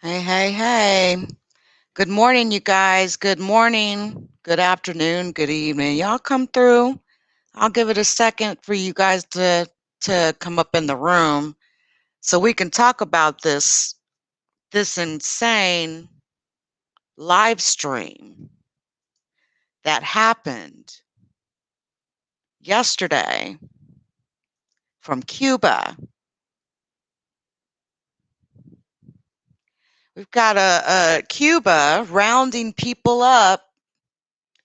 Hey, hey, hey. Good morning, you guys. Good morning, good afternoon, good evening. Y'all come through. I'll give it a second for you guys to come up in the room so we can talk about this insane live stream that happened yesterday from Cuba. We've got a Cuba rounding people up,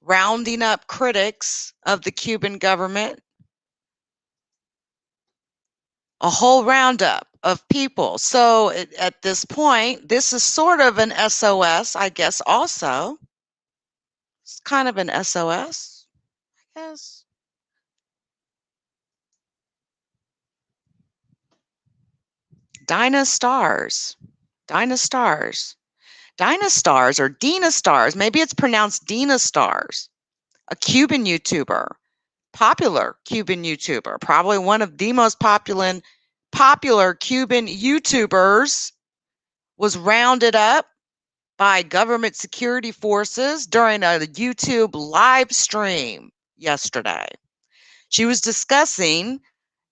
rounding up critics of the Cuban government, a whole roundup of people. So at this point, this is sort of an SOS, I guess, also. It's kind of an SOS, I guess. Dina Stars. Dina Stars. Dina Stars or Dina Stars. Maybe it's pronounced Dina Stars. A Cuban YouTuber. Popular Cuban YouTuber. Probably one of the most popular Cuban YouTubers was rounded up by government security forces during a YouTube live stream yesterday. She was discussing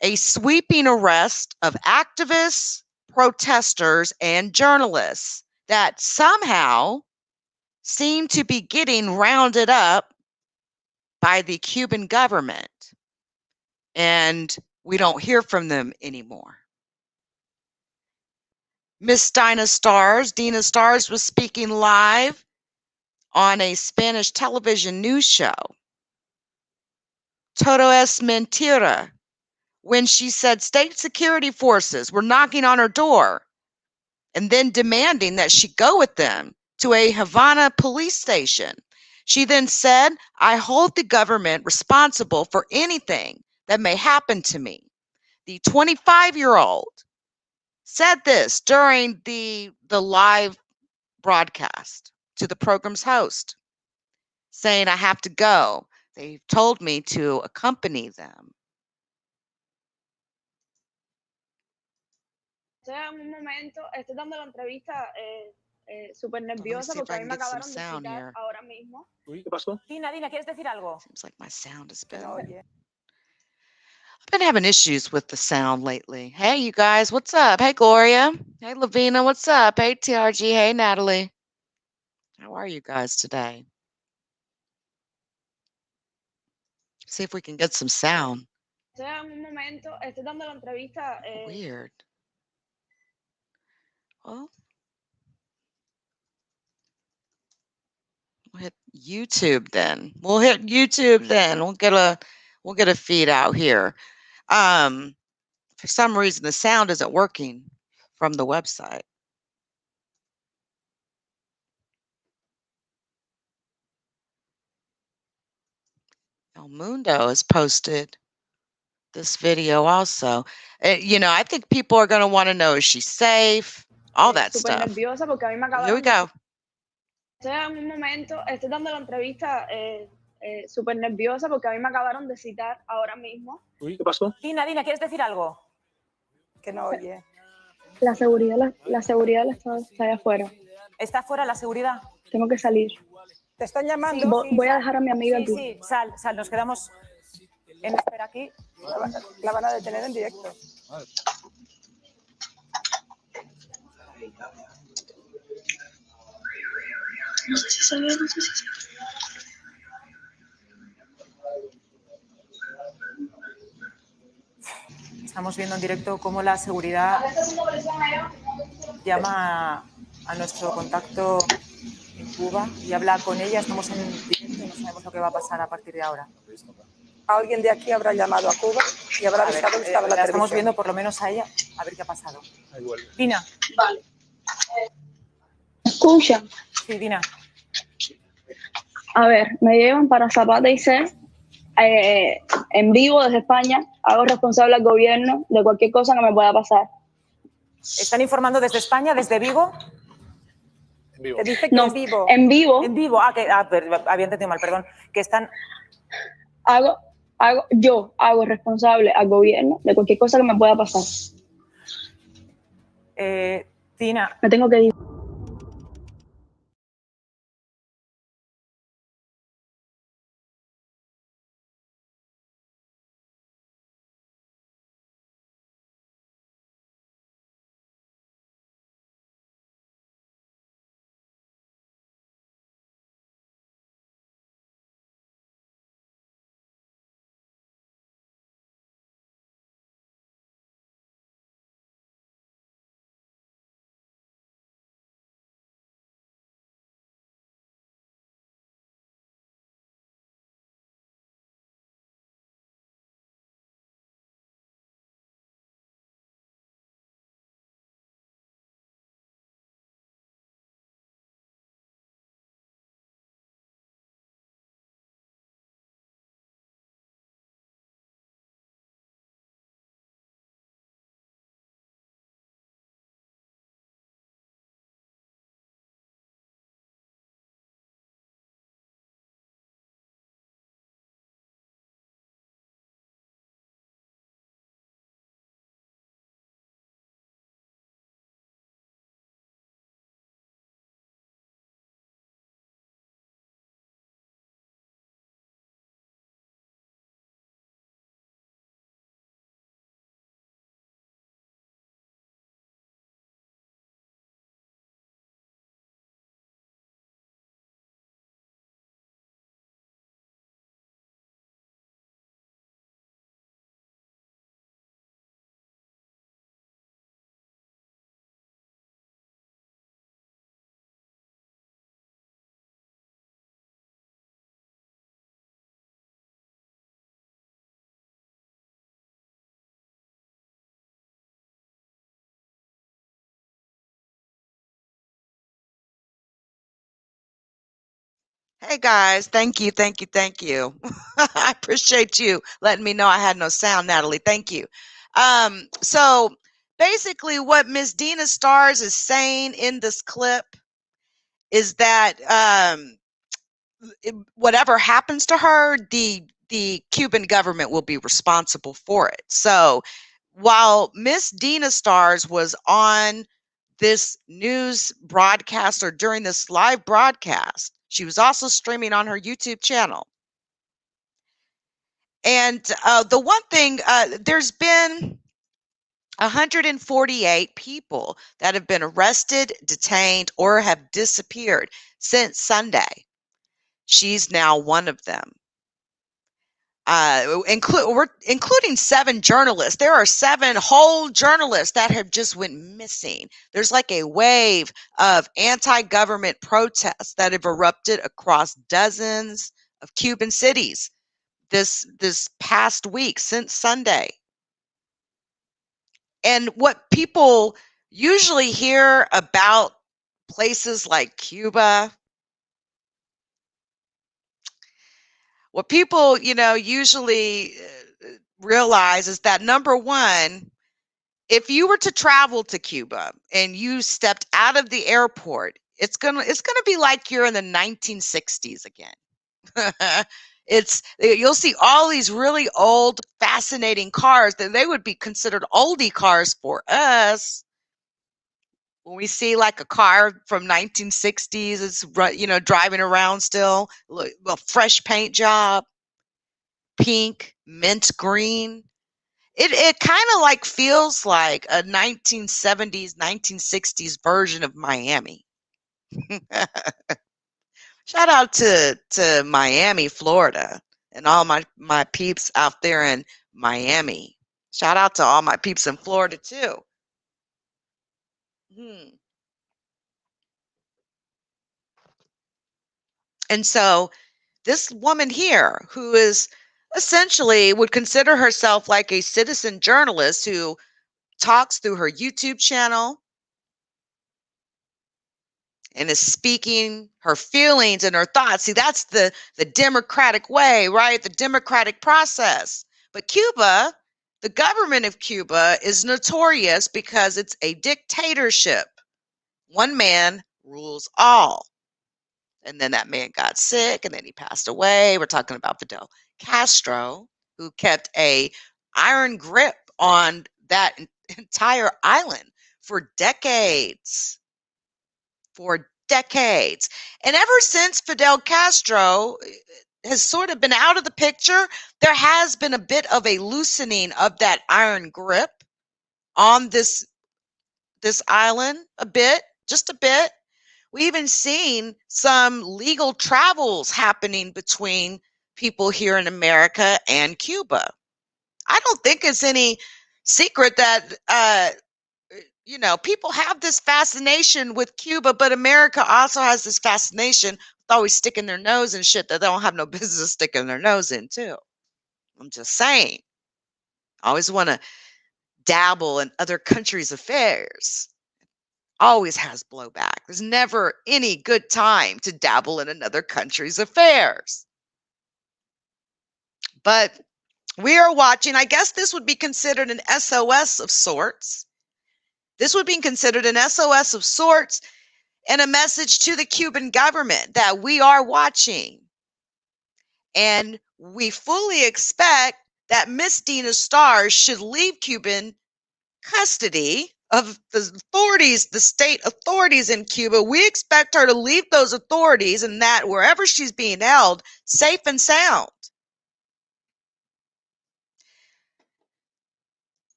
a sweeping arrest of activists, protesters, and journalists that somehow seem to be getting rounded up by the Cuban government. And we don't hear from them anymore. Miss Dina Stars was speaking live on a Spanish television news show, Todo es mentira, when she said state security forces were knocking on her door and then demanding that she go with them to a Havana police station. She then said, "I hold the government responsible for anything that may happen to me." The 25-year-old said this during the live broadcast to the program's host, saying, "I have to go. They told me to accompany them." En un momento, estoy dando la entrevista súper Let me nerviosa see if porque I a mí can me get some acabaron de sound citar here. ahora mismo. ¿Qué pasó? Dina, ¿quieres decir algo? Seems like my sound has Que been. no oye. I've been having issues with the sound lately. Hey, you guys, what's up? Hey, Gloria. Hey, Lavina, what's up? Hey, TRG. Hey, Natalie. How are you guys today? See if we can get some sound. En un momento, estoy dando la entrevista. Weird. Well, we'll hit YouTube then. We'll hit YouTube then. We'll get a feed out here. For some reason, the sound isn't working from the website. El Mundo has posted this video also. I think people are going to want to know, is she safe? All that Súper stuff. nerviosa porque a mí me Well, acabaron here we go. En un momento, estoy dando la entrevista súper nerviosa porque a mí me acabaron de citar ahora mismo. ¿Qué pasó? Dina, ¿quieres decir algo? Que no oye. La seguridad está allá afuera. ¿Está fuera la seguridad? Tengo que salir. ¿Te están llamando? Sí, voy a dejar a mi amiga aquí. Sí, sal, nos quedamos en espera aquí. La van a detener en directo. No sé si se ve, Estamos viendo en directo cómo la seguridad llama a nuestro contacto en Cuba y habla con ella. Estamos en directo y no sabemos lo que va a pasar a partir de ahora. Alguien de aquí habrá llamado a Cuba y habrá avisado que estaba en la estamos televisión. viendo por lo menos a ella, a ver qué ha pasado. Dina. Vale. Escucha. Sí, Dina. A ver, me llevan para Zapata y C, en vivo desde España. Hago responsable al gobierno de cualquier cosa que me pueda pasar. ¿Están informando desde España, desde Vigo? En vivo. Te dice que No, en vivo. En vivo. En vivo. Había entendido mal, perdón. Que están... Yo hago responsable al gobierno de cualquier cosa que me pueda pasar. Dina. Me tengo que ir. Hey guys, thank you, thank you, thank you. I appreciate you letting me know I had no sound, Natalie. Thank you. So basically what Miss Dina Stars is saying in this clip is that whatever happens to her, the Cuban government will be responsible for it. So while Miss Dina Stars was on this news broadcast or during this live broadcast, she was also streaming on her YouTube channel. And the one thing, there's been 148 people that have been arrested, detained, or have disappeared since Sunday. She's now one of them. Including 7 journalists. There are 7 whole journalists that have just went missing. There's like a wave of anti-government protests that have erupted across dozens of Cuban cities this past week since Sunday. And what people usually hear about places like Cuba, what people, usually realize is that, number one, if you were to travel to Cuba and you stepped out of the airport, it's gonna be like you're in the 1960s again. You'll see all these really old, fascinating cars that they would be considered oldie cars for us. When we see like a car from 1960s, it's driving around still, a fresh paint job, pink, mint green. It kind of like feels like a 1970s, 1960s version of Miami. Shout out to Miami, Florida, and all my peeps out there in Miami. Shout out to all my peeps in Florida too. And so this woman here, who is essentially would consider herself like a citizen journalist who talks through her YouTube channel and is speaking her feelings and her thoughts. See, that's the democratic way, right? The democratic process. But Cuba, the government of Cuba is notorious because it's a dictatorship. One man rules all. And then that man got sick and then he passed away. We're talking about Fidel Castro, who kept a iron grip on that entire island for decades. And ever since Fidel Castro has sort of been out of the picture, there has been a bit of a loosening of that iron grip on this island, just a bit. We even seen some legal travels happening between people here in America and Cuba. I don't think it's any secret that people have this fascination with Cuba, but America also has this fascination with always sticking their nose in shit that they don't have no business sticking their nose in too. I'm just saying. I always want to dabble in other countries' affairs. Always has blowback. There's never any good time to dabble in another country's affairs. But we are watching. I guess this would be considered an SOS of sorts. This would be considered an SOS of sorts and a message to the Cuban government that we are watching. And we fully expect that Miss Dina Stars should leave Cuban custody of the authorities, the state authorities in Cuba. We expect her to leave those authorities and that wherever she's being held, safe and sound.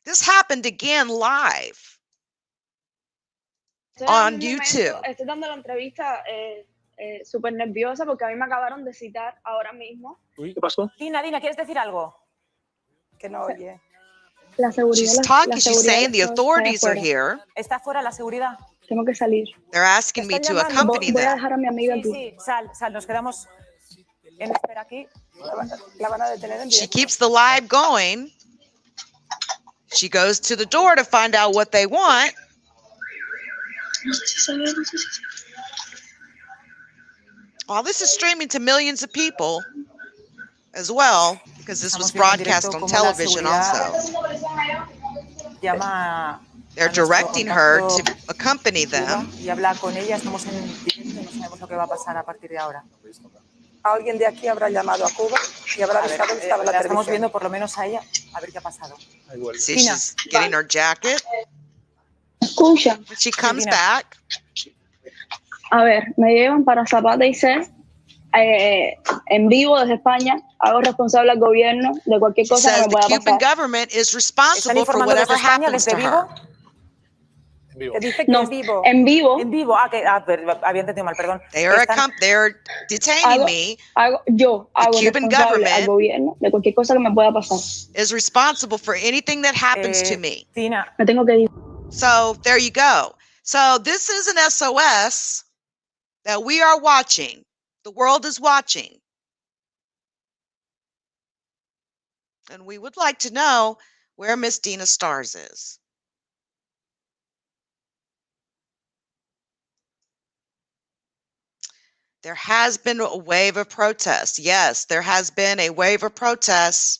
This happened again live on YouTube. Estoy dando la entrevista súper nerviosa porque a mí me acabaron de citar ahora mismo. Uy, ¿qué pasó? Dina, ¿quieres decir algo? Que no oye. La seguridad, She's talking, she's saying the authorities are here. Está fuera la seguridad. Tengo que salir. They're asking me to accompany Voy a them. dejar a mi amiga aquí. Sí, sal, nos quedamos en espera aquí. La van a detener en She directo. keeps the live going. She goes to the door to find out what they want. Well, this is streaming to millions of people as well, because this was Estamos viendo en broadcast directo on cómo la television seguridad also. llama They're a nuestro directing her contacto to accompany Cuba them. y habla con ella. Estamos en directo, no sabemos lo que va a pasar a partir de ahora. Alguien de aquí habrá llamado a Cuba y habrá A ver, avisado que estaba en la la estamos televisión. viendo por lo menos a ella, a ver qué ha pasado. See, Dina. she's getting her jacket. Escucha, When she comes Dina. back, a ver, me llevan para Zapata y C, en vivo desde España, hago responsable al gobierno de cualquier she cosa que says me the pueda Cuban pasar. government is ¿Están responsible for informando desde whatever España, happens desde to vivo? her. En vivo. Que dice que No, en vivo. en vivo, En vivo. Había entendido mal, perdón. They're Están- detaining me. yo The hago Cuban responsable al government gobierno de cualquier cosa que me pueda pasar. is responsible for anything that happens to me. Dina, Me tengo que ir. So there you go. So this is an SOS that we are watching. The world is watching. And we would like to know where Miss Dina Stars is. There has been a wave of protests. Yes, there has been a wave of protests.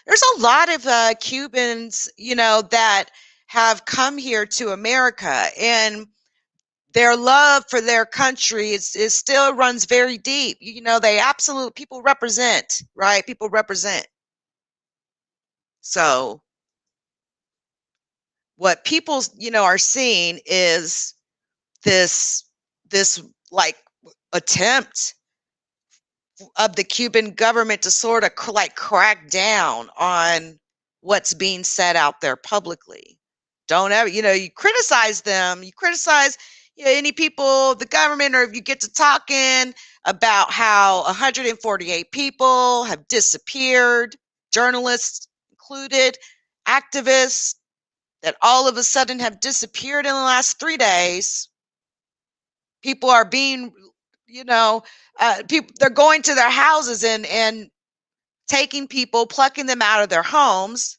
There's a lot of Cubans, that have come here to America, and their love for their country is still runs very deep. People represent, right? People represent. So what people, are seeing is this like attempt of the Cuban government to sort of crack down on what's being said out there publicly. Don't ever, you criticize them, you criticize any people, the government, or if you get to talking about how 148 people have disappeared, journalists included, activists that all of a sudden have disappeared in the last 3 days. People are being, people, they're going to their houses and taking people, plucking them out of their homes,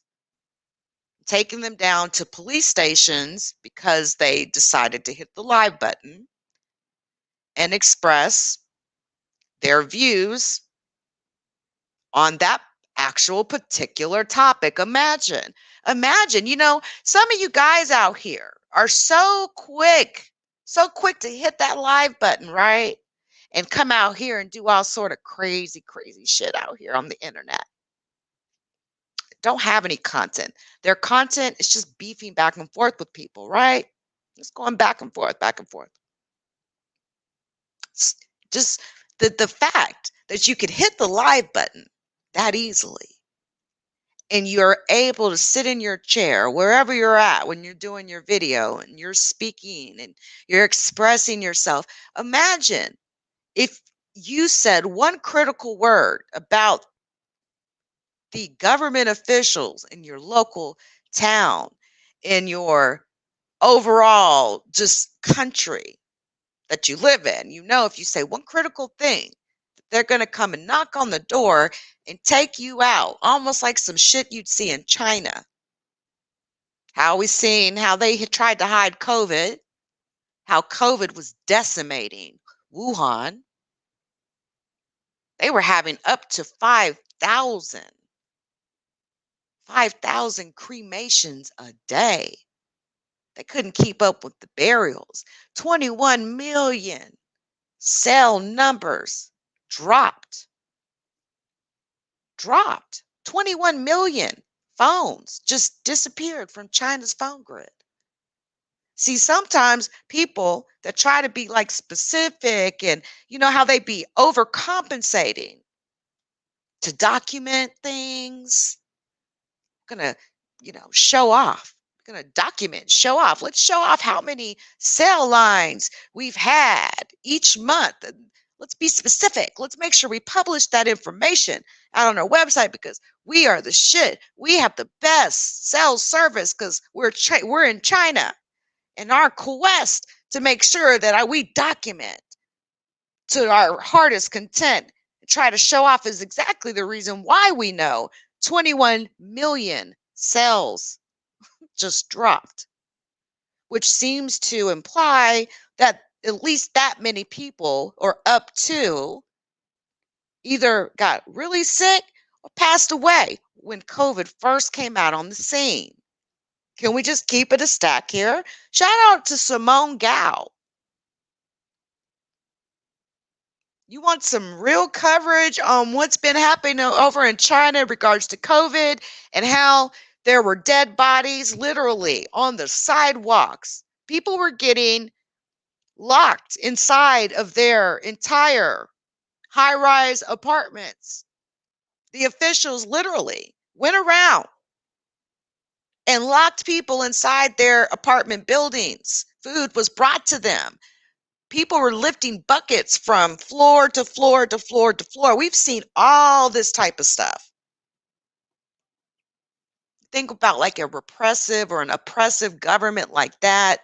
taking them down to police stations because they decided to hit the live button and express their views on that actual particular topic. Imagine, some of you guys out here are so quick to hit that live button, right? And come out here and do all sort of crazy shit out here on the internet. Don't have any content. Their content is just beefing back and forth with people, right? Just going back and forth. It's just the fact that you could hit the live button that easily, and you're able to sit in your chair wherever you're at when you're doing your video and you're speaking and you're expressing yourself. Imagine if you said one critical word about the government officials in your local town, in your overall just country that you live in. If you say one critical thing, they're going to come and knock on the door and take you out, almost like some shit you'd see in China. How we seen how they had tried to hide COVID, how COVID was decimating Wuhan. They were having up to 5,000 cremations a day. They couldn't keep up with the burials. 21 million cell numbers dropped. 21 million phones just disappeared from China's phone grid. See, sometimes people that try to be like specific, and how they be overcompensating to document things, gonna, show off. Gonna document, show off. Let's show off how many cell lines we've had each month. And let's be specific. Let's make sure we publish that information out on our website, because we are the shit. We have the best cell service because we're in China, and our quest to make sure that we document to our heart's content and try to show off is exactly the reason why we know 21 million cells just dropped, which seems to imply that at least that many people, or up to, either got really sick or passed away when COVID first came out on the scene. Can we just keep it a stack here? Shout out to Simone Gao. You want some real coverage on what's been happening over in China in regards to COVID and how there were dead bodies literally on the sidewalks. People were getting locked inside of their entire high-rise apartments. The officials literally went around and locked people inside their apartment buildings. Food was brought to them. People were lifting buckets from floor to floor to floor to floor. We've seen all this type of stuff. Think about like a repressive or an oppressive government like that,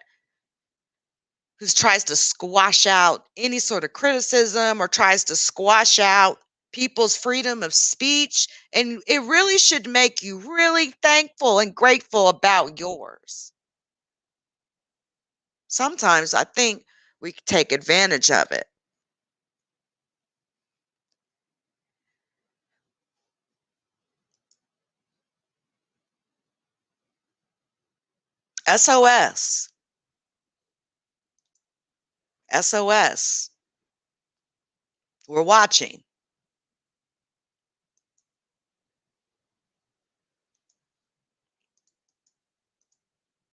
who tries to squash out any sort of criticism or tries to squash out people's freedom of speech. And it really should make you really thankful and grateful about yours. Sometimes I think we take advantage of it. SOS. SOS. We're watching.